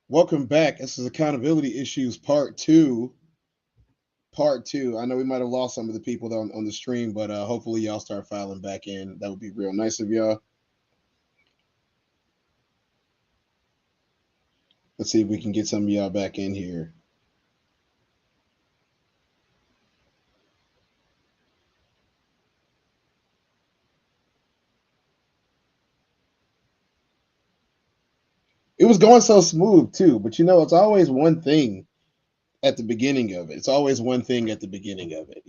Welcome back. This is accountability issues part two. Part two. I know we might have lost some of the people on the stream, but hopefully y'all start filing back in. That would be real nice of y'all. Let's see if we can get some of y'all back in here. It was going so smooth too, but it's always one thing at the beginning of it. It's always one thing at the beginning of it.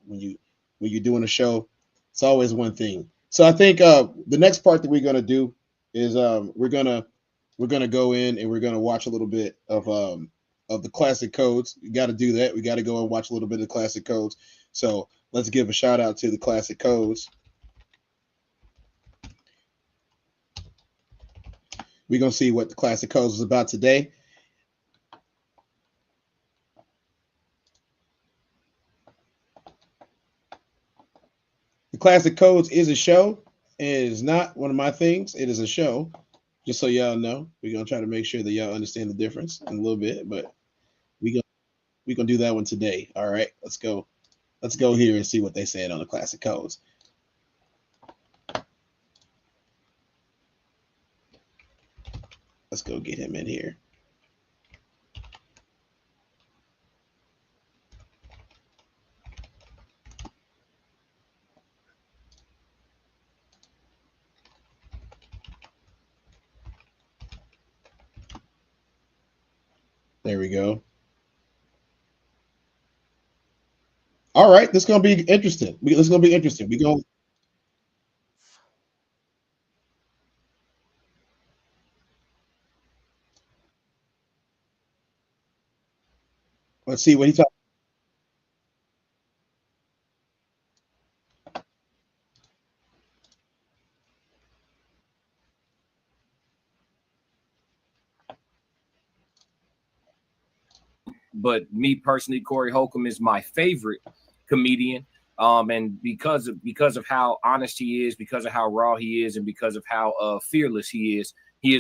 When you're doing a show, it's always one thing. So I think the next part that we're gonna do is we're gonna go in and we're gonna watch a little bit of the classic codes. You got to do that. We got to go and watch a little bit of the classic codes. So let's give a shout out to the classic codes. We're gonna see what the classic codes is about today. The Classic Codes is a show. It is not one of my things. It is a show. Just so y'all know, we're gonna try to make sure that y'all understand the difference in a little bit, but we gonna do that one today. All right, let's go. Let's go here and see what they said on the Classic Codes. Let's go get him in here. There we go. All right, this is gonna be interesting. This is gonna be interesting. We go. Let's see what he talks. But me personally, Corey Holcomb is my favorite comedian. And because of how honest he is, because of how raw he is, and because of how fearless he is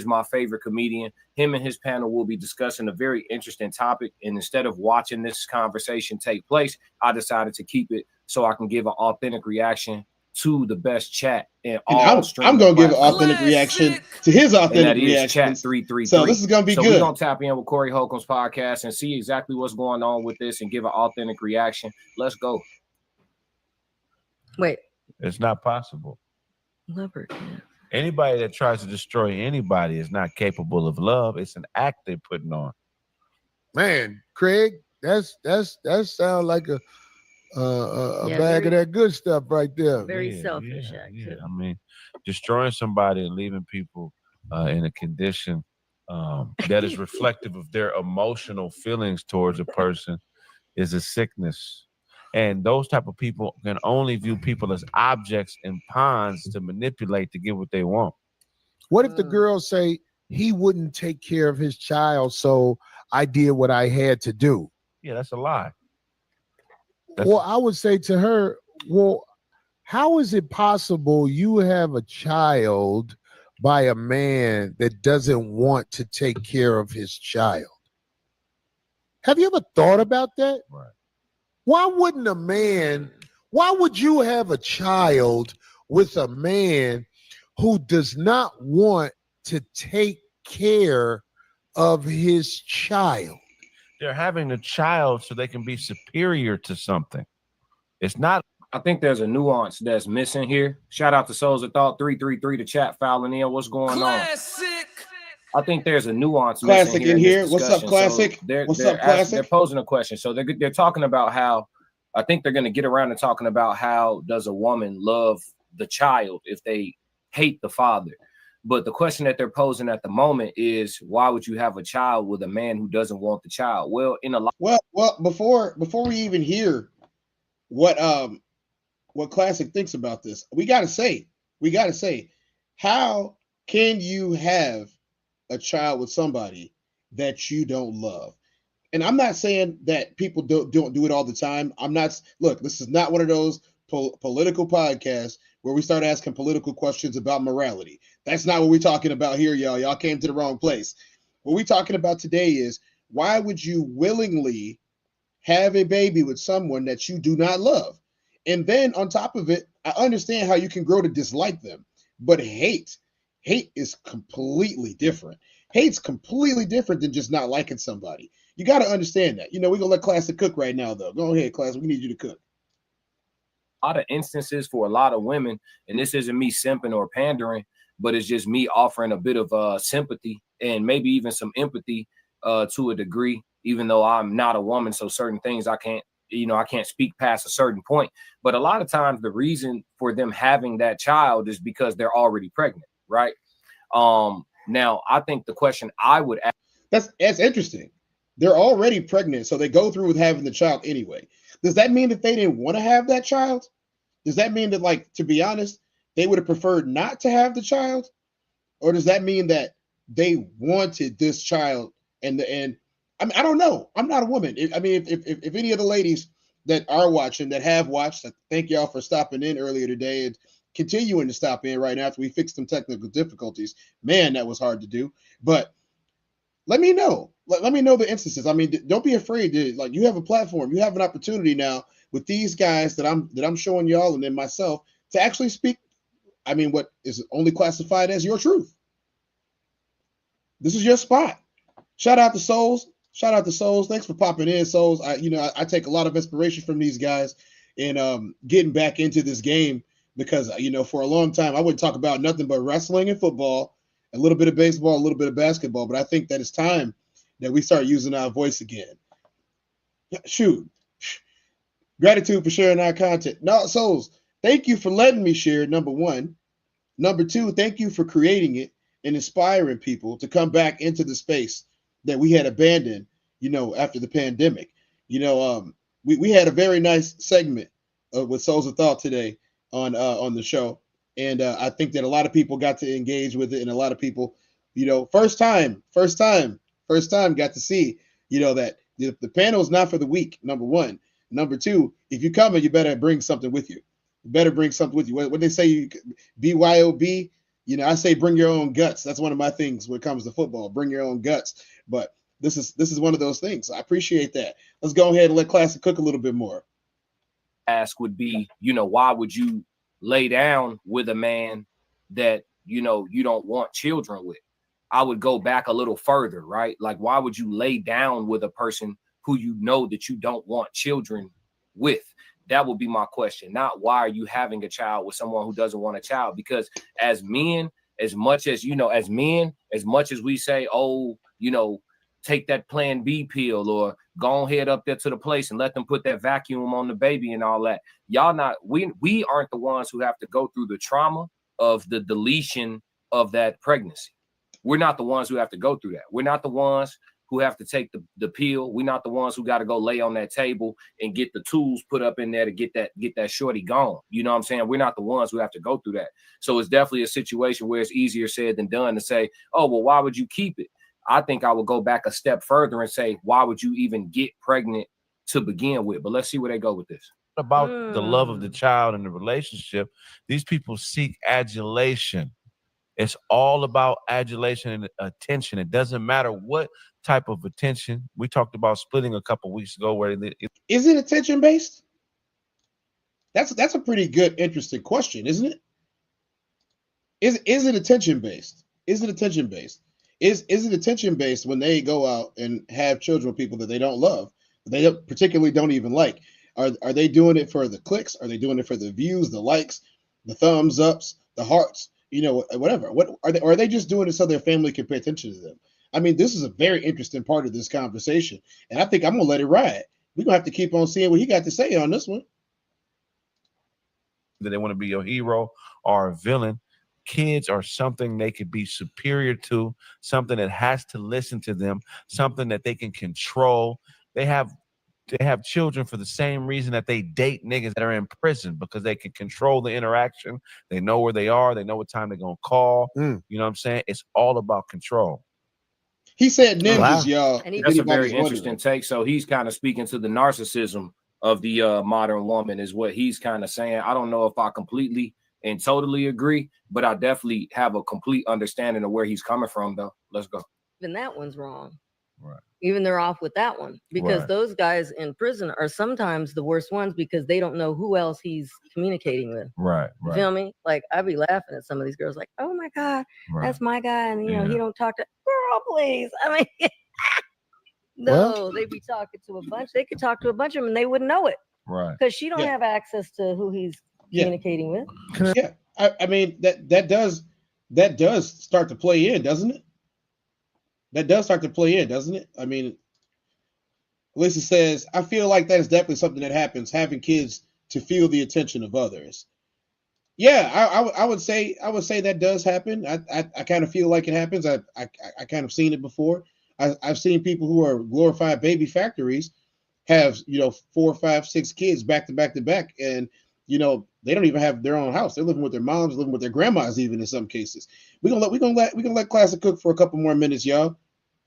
my favorite comedian. Him and his panel will be discussing a very interesting topic. And instead of watching this conversation take place, I decided to keep it so I can give an authentic reaction to the best chat in all I'm gonna give an authentic reaction to his authentic reaction. Chat 333. So this is gonna be good. We're gonna tap in with Corey Holcomb's podcast and see exactly what's going on with this and give an authentic reaction. Let's go. Wait, it's not possible. Leopard. Anybody that tries to destroy anybody is not capable of love. It's an act they're putting on. Man, Craig, that sounds like a bag of that good stuff right there. Very selfish, actually. Yeah. I mean, destroying somebody and leaving people in a condition that is reflective of their emotional feelings towards a person is a sickness. And those type of people can only view people as objects and pawns to manipulate to get what they want. What if the girl say he wouldn't take care of his child, so I did what I had to do? Yeah, that's a lie. I would say to her, well, how is it possible you have a child by a man that doesn't want to take care of his child? Have you ever thought about that? Right. Why would you have a child with a man who does not want to take care of his child? They're having a child so they can be superior to something. It's not. I think there's a nuance that's missing here. Shout out to Souls of Thought 333, the chat filing in. What's going on? I think there's a nuance. Classic in here. What's up, Classic? So What's up, Classic? They're posing a question. So they're talking about how, I think they're going to get around to talking about how does a woman love the child if they hate the father. But the question that they're posing at the moment is, why would you have a child with a man who doesn't want the child? Well, before we even hear what Classic thinks about this, we gotta say, how can you have a child with somebody that you don't love? And I'm not saying that people don't do it all the time. Look, this is not one of those political podcasts where we start asking political questions about morality. That's not what we're talking about here, y'all. Y'all came to the wrong place. What we're talking about today is, why would you willingly have a baby with someone that you do not love? And then on top of it, I understand how you can grow to dislike them, but hate is completely different. Hate's completely different than just not liking somebody. You got to understand that. We're going to let Classic cook right now, though. Go ahead, Classic. We need you to cook. A lot of instances for a lot of women, and this isn't me simping or pandering, but it's just me offering a bit of sympathy and maybe even some empathy to a degree, even though I'm not a woman. So certain things I can't speak past a certain point. But a lot of times the reason for them having that child is because they're already pregnant, right? Now, I think the question I would ask. That's interesting. They're already pregnant, so they go through with having the child anyway. Does that mean that they didn't want to have that child? Does that mean that, like, to be honest, they would have preferred not to have the child? Or does that mean that they wanted this child and I mean, I don't know. I'm not a woman. I mean, if any of the ladies that are watching, that have watched, thank y'all for stopping in earlier today and continuing to stop in right now after we fixed some technical difficulties. Man, that was hard to do. But let me know. Let me know the instances. I mean, don't be afraid to, like, you have a platform. You have an opportunity now with these guys that I'm showing y'all and then myself to actually speak. I mean, what is only classified as your truth. This is your spot. Shout out to Souls. Shout out to Souls. Thanks for popping in, Souls. I take a lot of inspiration from these guys and getting back into this game because, for a long time, I wouldn't talk about nothing but wrestling and football, a little bit of baseball, a little bit of basketball. But I think that it's time that we start using our voice again. Shoot. Gratitude for sharing our content. No, Souls, thank you for letting me share, number one. Number two, thank you for creating it and inspiring people to come back into the space that we had abandoned, after the pandemic. We had a very nice segment with Souls of Thought today on the show. And I think that a lot of people got to engage with it, and a lot of people, first time got to see, that the panel is not for the weak, number one. Number two, if you come, you better bring something with you. You better bring something with you. What they say, BYOB, I say bring your own guts. That's one of my things when it comes to football. Bring your own guts. But this is one of those things. I appreciate that. Let's go ahead and let Classic cook a little bit more. Ask would be, why would you lay down with a man that, you don't want children with? I would go back a little further, right? Like, why would you lay down with a person who you know that you don't want children with? That would be my question. Not why are you having a child with someone who doesn't want a child? Because as men, as much as we say, oh, take that Plan B pill or go ahead up there to the place and let them put that vacuum on the baby and all that. We aren't the ones who have to go through the trauma of the deletion of that pregnancy. We're not the ones who have to go through that. We're not the ones who have to take the pill. We're not the ones who got to go lay on that table and get the tools put up in there to get that shorty gone. You know what I'm saying? We're not the ones who have to go through that. So it's definitely a situation where it's easier said than done to say, oh, well, why would you keep it? I think I would go back a step further and say, why would you even get pregnant to begin with? But let's see where they go with this. About the love of the child and the relationship, these people seek adulation. It's all about adulation and attention. It doesn't matter what type of attention. We talked about splitting a couple weeks ago. Is it attention based? That's a pretty good, interesting question, isn't it? Is it attention based? Is it attention based? Is it attention based when they go out and have children with people that they don't love, they particularly don't even like? Are they doing it for the clicks? Are they doing it for the views, the likes, the thumbs ups, the hearts? Whatever. What are they just doing it so their family can pay attention to them? I mean, this is a very interesting part of this conversation, and I think I'm gonna let it ride. We're gonna have to keep on seeing what he got to say on this one. That they want to be your hero or a villain. Kids are something they could be superior to, something that has to listen to them, something that they can control. They have children for the same reason that they date niggas that are in prison, because they can control the interaction. They know where they are. They know what time they're going to call. You know what I'm saying? It's all about control. He said ninjas, y'all. That's a very interesting take. So he's kind of speaking to the narcissism of the modern woman is what he's kind of saying. I don't know if I completely and totally agree, but I definitely have a complete understanding of where he's coming from, though. Let's go. even that one's wrong. Right. Even they're off with that one because Right. those guys in prison are sometimes the worst ones because they don't know who else he's communicating with. Right. You Right. feel me? Like I'd be laughing at some of these girls, like, "Oh my god, Right. that's my guy," and you know Yeah. he don't talk to girl, please. I mean, no, they'd be talking to a bunch. They could talk to a bunch of them and they wouldn't know it Right. because she don't Yeah. have access to who he's communicating with. Yeah, I mean that does start to play in, doesn't it? That does start to play in, doesn't it? I mean, Lisa says, I feel like that is definitely something that happens, having kids to feel the attention of others. Yeah, I would say that does happen. I kind of feel like it happens. I kind of seen it before. I've seen people who are glorified baby factories have 4, 5, 6 kids back to back to back, and they don't even have their own house. They're living with their moms, living with their grandmas, even in some cases. We're gonna let Classic cook for a couple more minutes, y'all.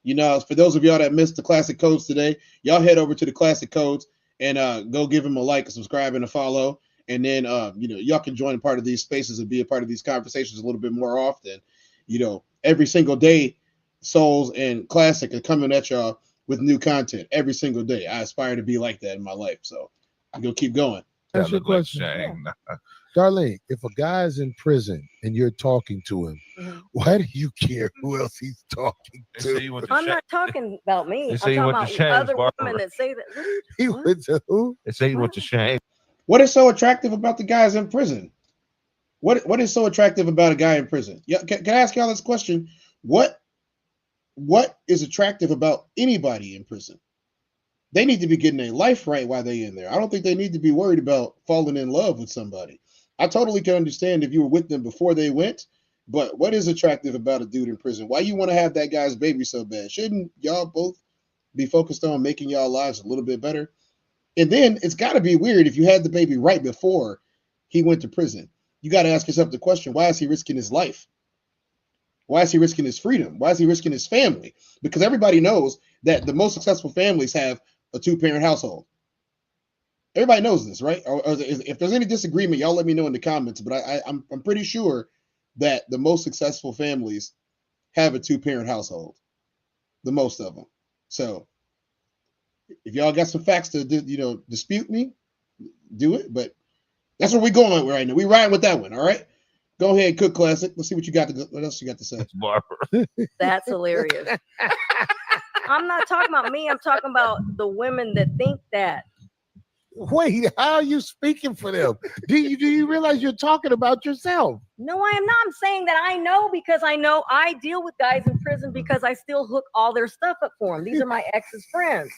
For those of y'all that missed the Classic Codes today, y'all head over to the Classic Codes and go give him a like, a subscribe, and a follow. And then y'all can join a part of these spaces and be a part of these conversations a little bit more often. Every single day, Souls and Classic are coming at y'all with new content every single day. I aspire to be like that in my life, so I'm gonna keep going. That's your question. Darlene, if a guy's in prison and you're talking to him, why do you care who else he's talking to? I'm not talking about me. They I'm say he talking went to about Shane's other barber. women that say that. He went to who? They say he went to Shane. What is so attractive about the guys in prison? What is so attractive about a guy in prison? Yeah, can I ask y'all this question? What is attractive about anybody in prison? They need to be getting their life right while they're in there. I don't think they need to be worried about falling in love with somebody. I totally can understand if you were with them before they went, but what is attractive about a dude in prison? Why you want to have that guy's baby so bad? Shouldn't y'all both be focused on making y'all lives a little bit better? And then it's got to be weird if you had the baby right before he went to prison. You got to ask yourself the question, why is he risking his life? Why is he risking his freedom? Why is he risking his family? Because everybody knows that the most successful families have a 2-parent household. Everybody knows this, right? Or if there's any disagreement, y'all let me know in the comments. But I'm pretty sure that the most successful families have a 2-parent household, the most of them. So if y'all got some facts to dispute me, do it. But that's where we're going right now. We riding with that one. All right. Go ahead, Cook Classic. Let's see what you got. What else you got to say? That's hilarious. I'm not talking about me. I'm talking about the women that think that. Wait, how are you speaking for them? Do you realize you're talking about yourself? No, I am not. I'm saying that I know because I know I deal with guys in prison because I still hook all their stuff up for them. These are my ex's friends.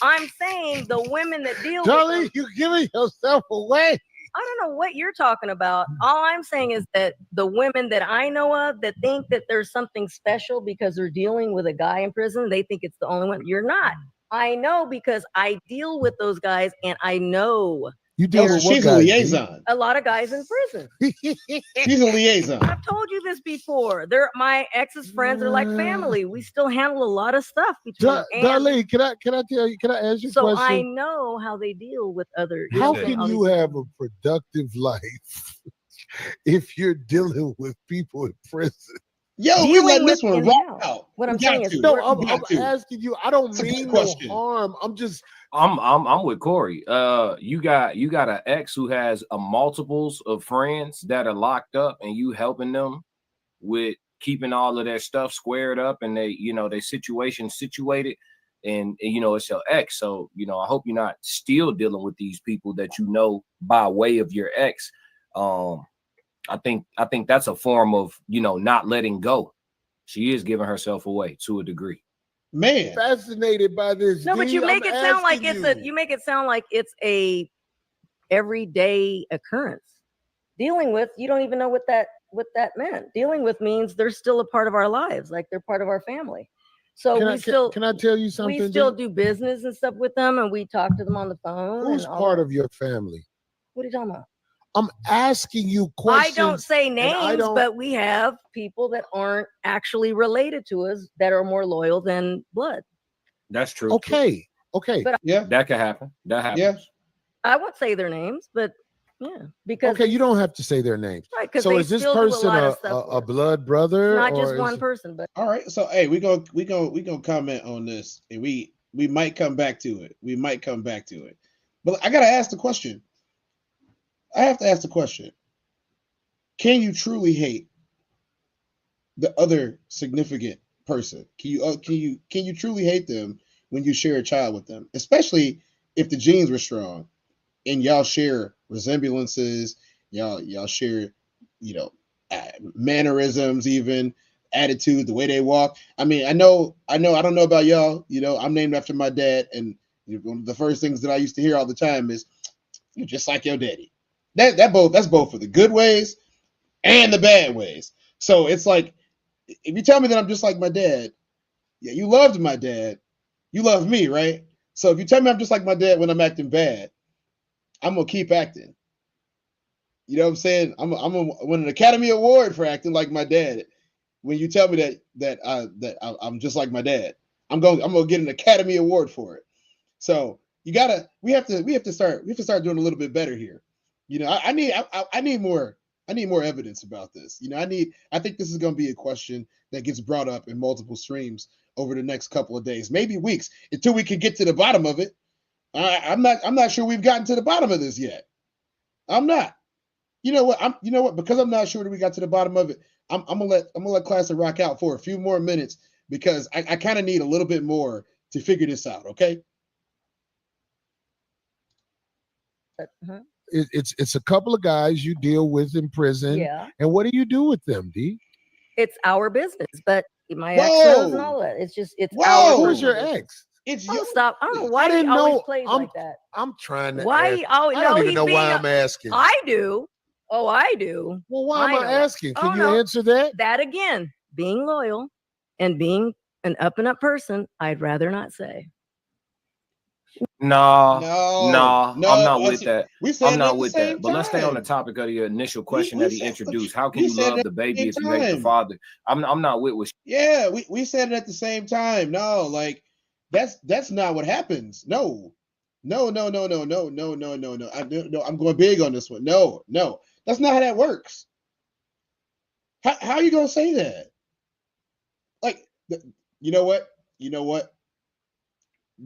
I'm saying the women that deal Darling, with them, you're giving yourself away. I don't know what you're talking about. All I'm saying is that the women that I know of that think that there's something special because they're dealing with a guy in prison, they think it's the only one. You're not. I know because I deal with those guys and I know. You deal with what She's guys, a liaison. A lot of guys in prison. She's a liaison. I've told you this before. They're my ex's friends are like family. We still handle a lot of stuff between. Darlene, can I tell you? Can I ask you a so question? I know how they deal with other. How can you have a productive life if you're dealing with people in prison? Yo, we letting this one rock out. What I'm saying is, no, I'm asking you. I don't mean no harm. I'm with Corey. You got an ex who has a multiples of friends that are locked up, and you helping them with keeping all of their stuff squared up, and their situation situated, and it's your ex. So I hope you're not still dealing with these people that by way of your ex. I think that's a form of not letting go. She is giving herself away to a degree. Man, fascinated by this. No, but you make it sound like it's a everyday occurrence. Dealing with, you don't even know what that meant. Dealing with means they're still a part of our lives, like they're part of our family. So can I tell you something? We still do business and stuff with them, and we talk to them on the phone. Who's part of your family? What are you talking about? I'm asking you questions. I don't say names, but we have people that aren't actually related to us that are more loyal than blood. That's true. Okay. But yeah, that could happen. That happens. Yeah. I won't say their names, but Yeah, because Okay, you don't have to say their names. right, because So they is this still do a person lot a, of stuff. a blood brother? Not just or one is- person, but All right, so hey, we gonna comment on this, and we might come back to it. We might come back to it, but I gotta ask the question. I have to ask the question: can you truly hate the other significant person? Can you truly hate them when you share a child with them, especially if the genes were strong and y'all share resemblances, y'all share, you know, mannerisms, even attitude, the way they walk. I mean, I don't know about y'all. You know, I'm named after my dad, and one of the first things that I used to hear all the time is, "You're just like your daddy." That's both for the good ways and the bad ways. So it's like, if you tell me that I'm just like my dad, yeah, you loved my dad, you love me, right? So if you tell me I'm just like my dad when I'm acting bad, I'm gonna keep acting. You know what I'm saying? I'm gonna win an Academy Award for acting like my dad. When you tell me I'm just like my dad, I'm gonna get an Academy Award for it. So we have to start doing a little bit better here. You know, I need more evidence about this. You know, I think this is going to be a question that gets brought up in multiple streams over the next couple of days, maybe weeks, until we can get to the bottom of it. I'm not sure we've gotten to the bottom of this yet. I'm not. You know what? Because I'm not sure that we got to the bottom of it. I'm gonna let Classic rock out for a few more minutes because I kind of need a little bit more to figure this out. Okay. huh? it's a couple of guys you deal with in prison. Yeah, And what do you do with them, D? it's our business. But my ex knows and Whoa. all that. It's Whoa. our Who's your business. ex? It's Oh, you. stop! I don't know I why he didn't always know. plays I'm like that. I'm trying to Why? ask. Oh I no, don't even he's know being. why I'm asking. I do. Oh, I do. Well, why am I know. asking? Can Oh you no, answer that? that again. Being loyal and being an up and up person, I'd rather not say. No, No, no, I'm not no. with that. We I'm said it not at the with that. same But let's stay on the time. topic of the initial We question we that he said introduced. How can we you said love it the at the baby same if you hate the time. father? I'm not with what Yeah, we said it at the same time. No, like that's not what happens. No. No, no, no, no, no, no, no, no, no. No, I'm going big on this one. No, no. That's not how that works. How are you gonna say that? Like, you know what? You know what?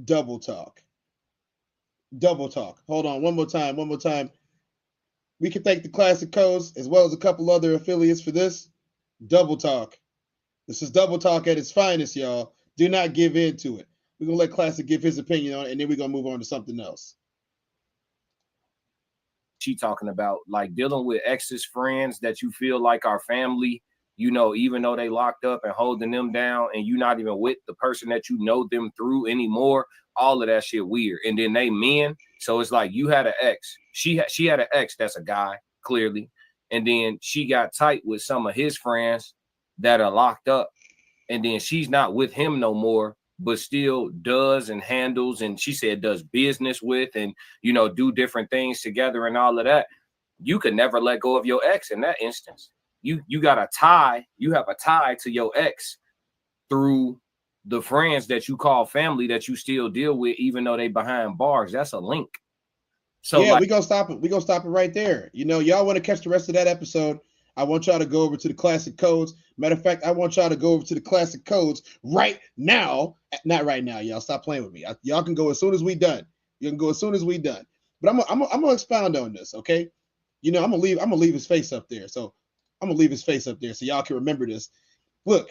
Double talk. Double talk. Hold on, one more time. One more time. We can thank the Classic Codes as well as a couple other affiliates for this. Double talk. This is double talk at its finest, y'all. Do not give in to it. We're gonna let Classic give his opinion on it, and then we're gonna move on to something else. she talking about, like dealing with exes friends that you feel like are family, you know, even though they locked up and holding them down and you not even with the person that you know them through anymore. All of that shit weird. And then they men, so it's like you had an ex, she had an ex that's a guy, clearly, and then she got tight with some of his friends that are locked up, and then she's not with him no more, but still does and handles, and she said does business with, and you know, do different things together and all of that. You could never let go of your ex in that instance. You got a tie, you have a tie to your ex through the friends that you call family that you still deal with, even though they behind bars. That's a link. So Yeah, like, we gonna stop it. We gonna stop it right there. You know, y'all want to catch the rest of that episode? I want y'all to go over to the Classic Codes. Matter of fact, I want y'all to go over to the Classic Codes right now. Not right now, y'all. Stop playing with me. Y'all can go as soon as we done. You can go as soon as we done. But I'm gonna expound on this, okay? You know, I'm gonna leave his face up there. So I'm gonna leave his face up there so y'all can remember this. Look,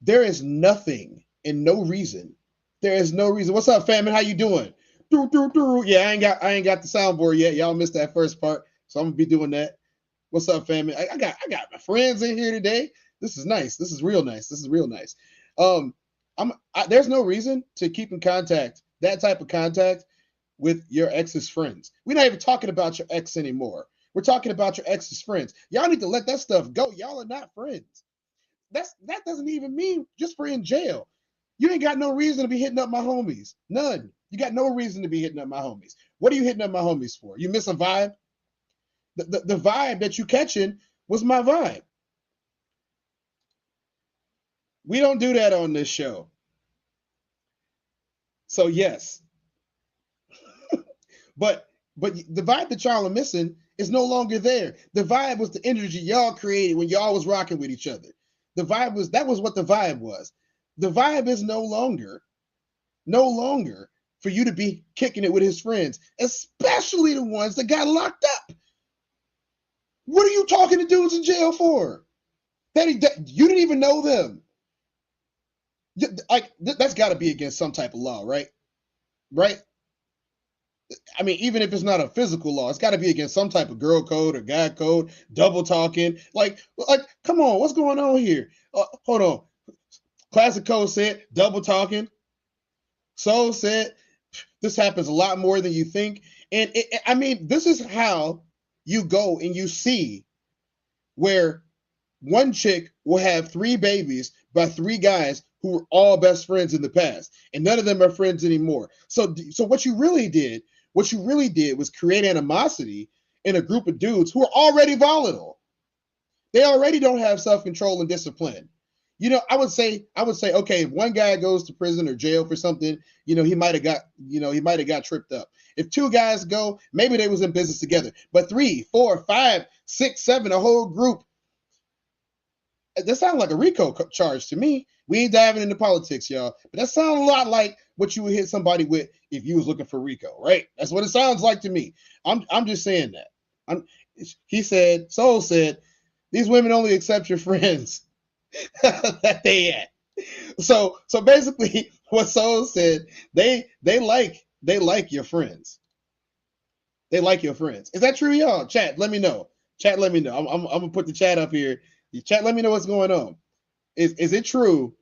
there is nothing and no reason. There is no reason. What's up, family? How you doing? Yeah, I ain't got the soundboard yet. Y'all missed that first part, so I'm gonna be doing that. What's up, family? I got my friends in here today. This is nice. This is real nice. This is real nice. Um, there's no reason to keep in contact, that type of contact with your ex's friends. We're not even talking about your ex anymore. We're talking about your ex's friends. Y'all need to let that stuff go. Y'all are not friends. That doesn't even mean just for in jail. You ain't got no reason to be hitting up my homies. None. You got no reason to be hitting up my homies. What are you hitting up my homies for? You miss a vibe? The vibe that you catching was my vibe. We don't do that on this show. So yes. But But the vibe that y'all are missing is no longer there. The vibe was the energy y'all created when y'all was rocking with each other. The vibe was, that was what the vibe was. The vibe is no longer for you to be kicking it with his friends, especially the ones that got locked up. What are you talking to dudes in jail for? That you didn't even know them. Like that's got to be against some type of law, right? Right? I mean, even if it's not a physical law, it's got to be against some type of girl code or guy code. Double talking, like, come on, what's going on here? Hold on. Classic Code said double talking. Soul said this happens a lot more than you think, and I mean, this is how you go and you see where one chick will have 3 babies by 3 guys who were all best friends in the past, and none of them are friends anymore. So what you really did was create animosity in a group of dudes who are already volatile. They already don't have self-control and discipline. You know, I would say, okay, if one guy goes to prison or jail for something, you know, he might have got tripped up. If 2 guys go, maybe they was in business together. But 3, 4, 5, 6, 7, a whole group. That sounds like a RICO charge to me. We ain't diving into politics, y'all. But that sounds a lot like what you would hit somebody with if you was looking for RICO, right? That's what it sounds like to me. I'm just saying that. He said, Soul said, these women only accept your friends that they at. So basically, what Soul said, they like your friends. They like your friends. Is that true, y'all? Chat, let me know. Chat, let me know. I'm gonna put the chat up here. Chat, let me know what's going on. Is it true?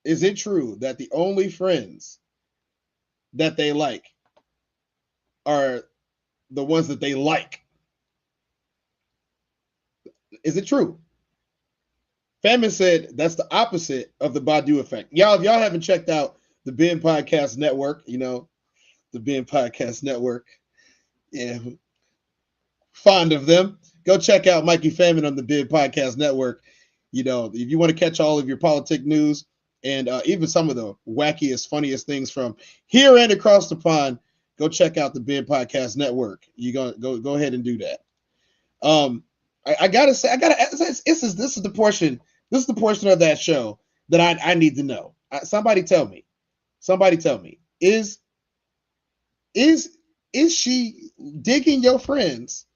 Is it true that the only friends that they like are the ones that they like? Is it true? Famine said that's the opposite of the Badu effect. Y'all, if y'all haven't checked out the Ben Podcast Network, you know, the Ben Podcast Network, yeah, fond of them. Go check out Mikey Famine on the Ben Podcast Network. You know, if you want to catch all of your politic news and even some of the wackiest, funniest things from here and across the pond, go check out the Ben Podcast Network. You go ahead and do that. I gotta say, this is the portion of that show that I need to know. Somebody tell me, is she digging your friends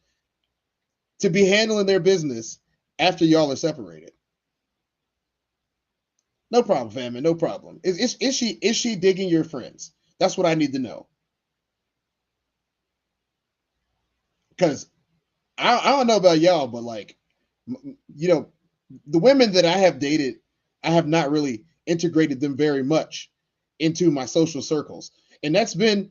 to be handling their business after y'all are separated? No problem, family. No problem. Is she digging your friends? That's what I need to know. Because I don't know about y'all, but like, you know, the women that I have dated, I have not really integrated them very much into my social circles, and that's been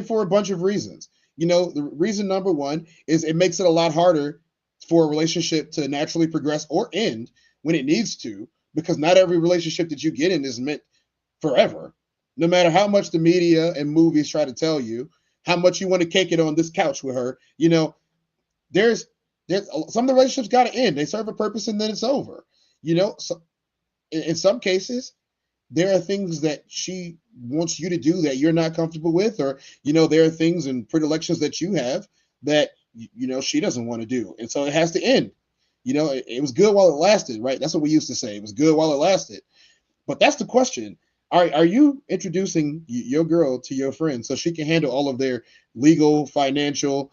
for a bunch of reasons. You know, the reason number one is it makes it a lot harder for a relationship to naturally progress or end when it needs to, because not every relationship that you get in is meant forever. No matter how much the media and movies try to tell you how much you want to cake it on this couch with her, you know, there's some of the relationships got to end. They serve a purpose and then it's over. You know, so in some cases, there are things that she wants you to do that you're not comfortable with, or, you know, there are things and predilections that you have that, you know, she doesn't want to do. And so it has to end. You know, it was good while it lasted, right? That's what we used to say. It was good while it lasted. But that's the question. Are you introducing your girl to your friends so she can handle all of their legal, financial,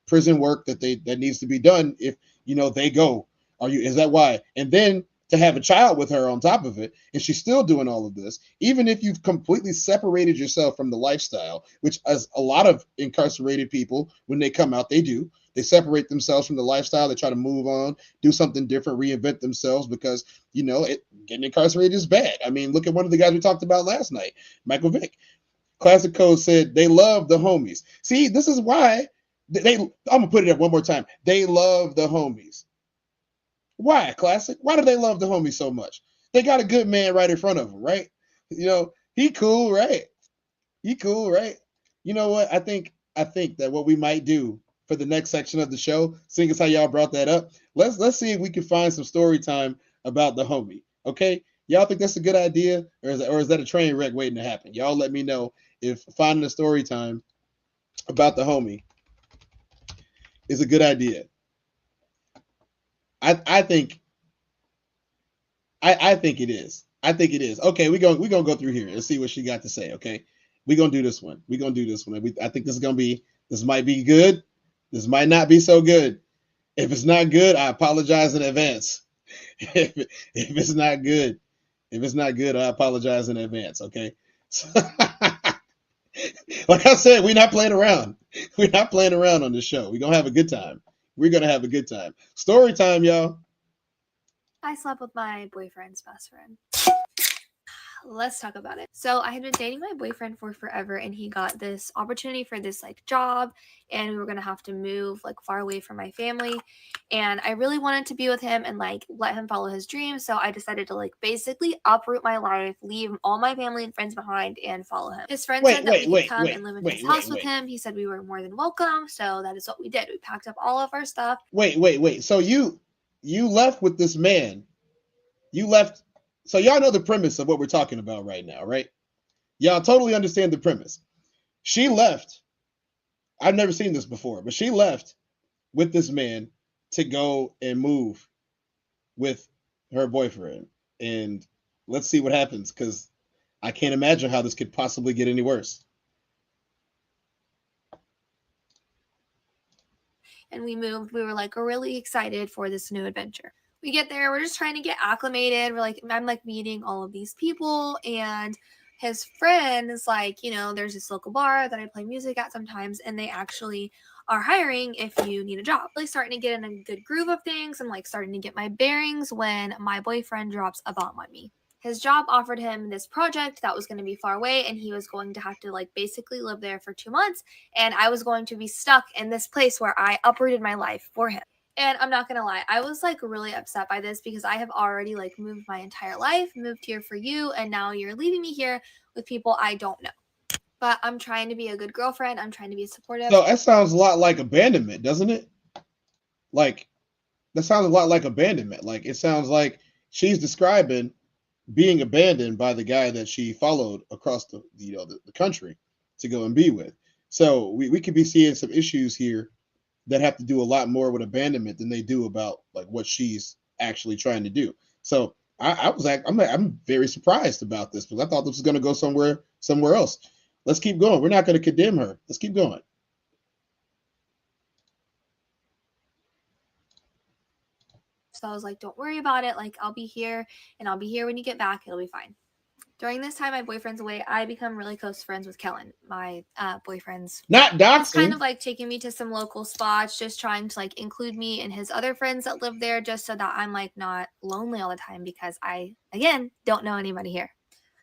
prison work that needs to be done if, you know, they go? Is that why? And then to have a child with her on top of it, and she's still doing all of this, even if you've completely separated yourself from the lifestyle, which as a lot of incarcerated people, when they come out, they do. They separate themselves from the lifestyle. They try to move on, do something different, reinvent themselves, because, you know, getting incarcerated is bad. I mean, look at one of the guys we talked about last night, Michael Vick. Classic Code said they love the homies. See, this is why I'm gonna put it up one more time. They love the homies. Why, Classic? Why do they love the homies so much? They got a good man right in front of them, right? You know, he cool, right? He cool, right? You know what? I think that what we might do for the next section of the show, seeing as how y'all brought that up, let's see if we can find some story time about the homie. Okay? Y'all think that's a good idea, or is that a train wreck waiting to happen? Y'all let me know if finding a story time about the homie is a good idea. I think it is. I think it is. Okay, we're gonna go through here and see what she got to say. Okay, we're gonna do this one. I think this might be good. This might not be so good. If it's not good, I apologize in advance. if it's not good, I apologize in advance. Okay. So, like I said, we're not playing around. We're not playing around on this show. We're gonna have a good time. We're gonna have a good time. Story time, y'all. I slept with my boyfriend's best friend. Let's talk about it. So I had been dating my boyfriend for forever, and he got this opportunity for this like job, and we were gonna have to move like far away from my family, and I really wanted to be with him and like let him follow his dreams. So I decided to like basically uproot my life, leave all my family and friends behind, and follow him. His friend said that we could come and live in his house with him. He said we were more than welcome, so that is what we did. We packed up all of our stuff. Wait. So you left with this man. You left. So y'all know the premise of what we're talking about right now, right? Y'all totally understand the premise. She left. I've never seen this before, but she left with this man to go and move with her boyfriend. And let's see what happens, because I can't imagine how this could possibly get any worse. And we moved. We were like really excited for this new adventure. We get there, we're just trying to get acclimated. I'm like meeting all of these people, and his friend is like, you know, there's this local bar that I play music at sometimes, and they actually are hiring if you need a job. Like starting to get in a good groove of things. I'm like starting to get my bearings when my boyfriend drops a bomb on me. His job offered him this project that was going to be far away, and he was going to have to like basically live there for 2 months, and I was going to be stuck in this place where I uprooted my life for him. And I'm not gonna lie, I was like really upset by this because I have already like moved my entire life, moved here for you, and now you're leaving me here with people I don't know. But I'm trying to be a good girlfriend. I'm trying to be supportive. So that sounds a lot like abandonment, doesn't it? Like, that sounds a lot like abandonment. Like, it sounds like she's describing being abandoned by the guy that she followed across the country to go and be with. So we could be seeing some issues here that have to do a lot more with abandonment than they do about like what she's actually trying to do. So I'm very surprised about this, because I thought this was going to go somewhere else. Let's keep going. We're not going to condemn her. Let's keep going. So I was like, don't worry about it. Like, I'll be here, and I'll be here when you get back. It'll be fine. During this time my boyfriend's away, I become really close friends with Kellen, my boyfriend's. Not doxing. He's kind of like taking me to some local spots, just trying to like include me and his other friends that live there, just so that I'm like not lonely all the time, because I, again, don't know anybody here.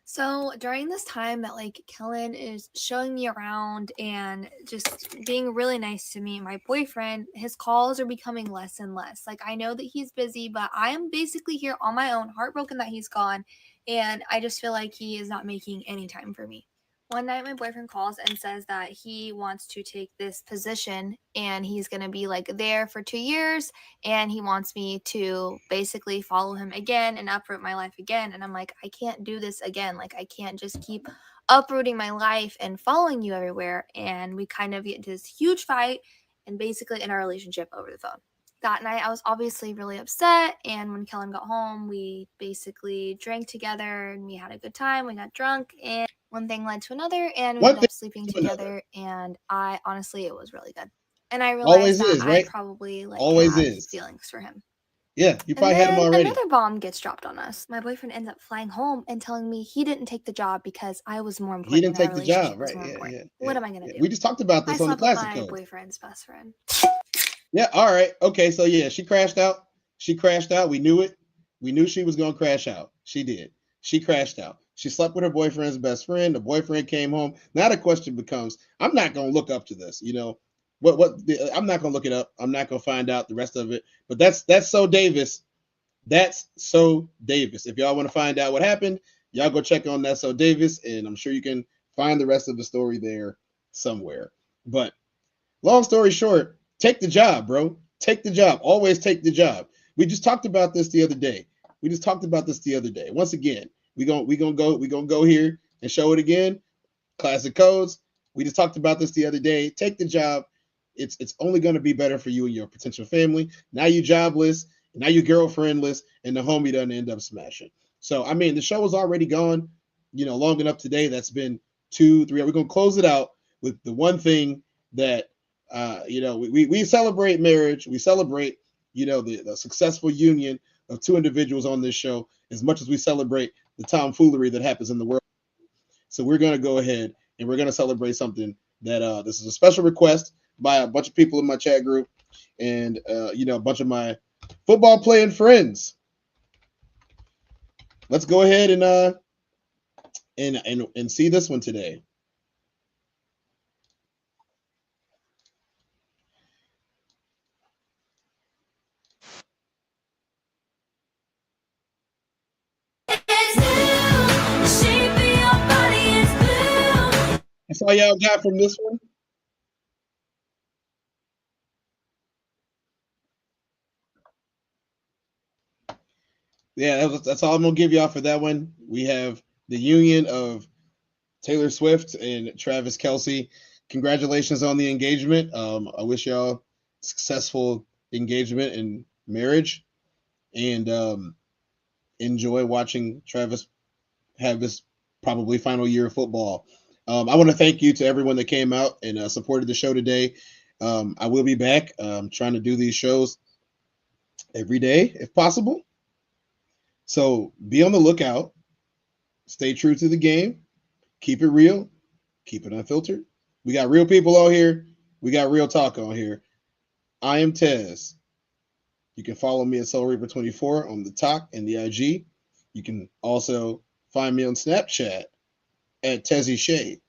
So during this time that like Kellen is showing me around and just being really nice to me, my boyfriend, his calls are becoming less and less. Like, I know that he's busy, but I am basically here on my own, heartbroken that he's gone. And I just feel like he is not making any time for me. One night my boyfriend calls and says that he wants to take this position, and he's going to be like there for 2 years, and he wants me to basically follow him again and uproot my life again. And I'm like, I can't do this again. Like, I can't just keep uprooting my life and following you everywhere. And we kind of get into this huge fight and basically in our relationship over the phone. That night I was obviously really upset, and when Kellen got home, we basically drank together and we had a good time. We got drunk, and one thing led to another, and we ended up sleeping together. And I honestly, it was really good. And I realized that I probably like had feelings for him. Yeah, you probably had him already. Another bomb gets dropped on us. My boyfriend ends up flying home and telling me he didn't take the job because I was more important. He didn't take the job, right? Yeah. What am I gonna do? We just talked about this on the classic code. My boyfriend's best friend. Yeah, all right. Okay, so yeah, she crashed out. We knew it. We knew she was going to crash out. She did. She crashed out. She slept with her boyfriend's best friend. The boyfriend came home. Now the question becomes, I'm not going to look up to this, I'm not going to look it up. I'm not going to find out the rest of it. But that's so Davis. That's so Davis. If y'all want to find out what happened, y'all go check on That's So Davis, and I'm sure you can find the rest of the story there somewhere. But long story short, take the job, bro. Take the job. Always take the job. We just talked about this the other day. Once again, we gonna go here and show it again. Classic codes. We just talked about this the other day. Take the job. it's only going to be better for you and your potential family. Now you jobless, now you girlfriendless, and the homie doesn't end up smashing. So I mean, the show is already gone, long enough today. That's been 2-3. We're gonna close it out with the one thing that we celebrate marriage. We celebrate the successful union of two individuals on this show as much as we celebrate the tomfoolery that happens in the world. So we're gonna go ahead and we're gonna celebrate something that this is a special request by a bunch of people in my chat group and a bunch of my football playing friends. Let's go ahead and see this one today. That's all y'all got from this one? Yeah, that's all I'm gonna give y'all for that one. We have the union of Taylor Swift and Travis Kelce. Congratulations on the engagement. I wish y'all successful engagement and marriage, and enjoy watching Travis have this probably final year of football. I want to thank you to everyone that came out and supported the show today. I will be back trying to do these shows every day if possible. So be on the lookout. Stay true to the game. Keep it real. Keep it unfiltered. We got real people on here. We got real talk on here. I am Tez. You can follow me at Soul Reaper 24 on the talk and the IG. You can also find me on Snapchat at Tezzy Shade.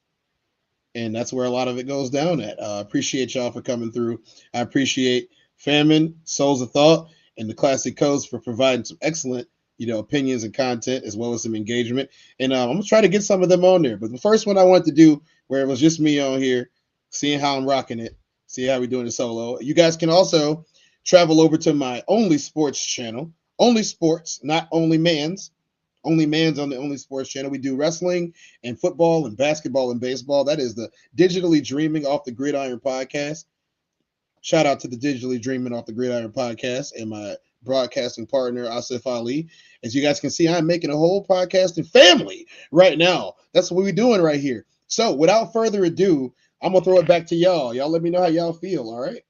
And that's where a lot of it goes down at. I appreciate y'all for coming through. I appreciate Famine, Souls of Thought, and the Classic Codes for providing some excellent opinions and content as well as some engagement. And I'm gonna try to get some of them on there. But the first one I wanted to do where it was just me on here, seeing how I'm rocking it, see how we're doing it solo. You guys can also travel over to my Only Sports channel. Only Sports, not Only Man's. Only Man's on the Only Sports channel. We do wrestling and football and basketball and baseball. That is the Digitally Dreaming Off the Gridiron podcast. Shout out to the Digitally Dreaming Off the Gridiron podcast and my broadcasting partner, Asif Ali. As you guys can see, I'm making a whole podcasting family right now. That's what we're doing right here. So without further ado, I'm going to throw it back to y'all. Y'all let me know how y'all feel, all right?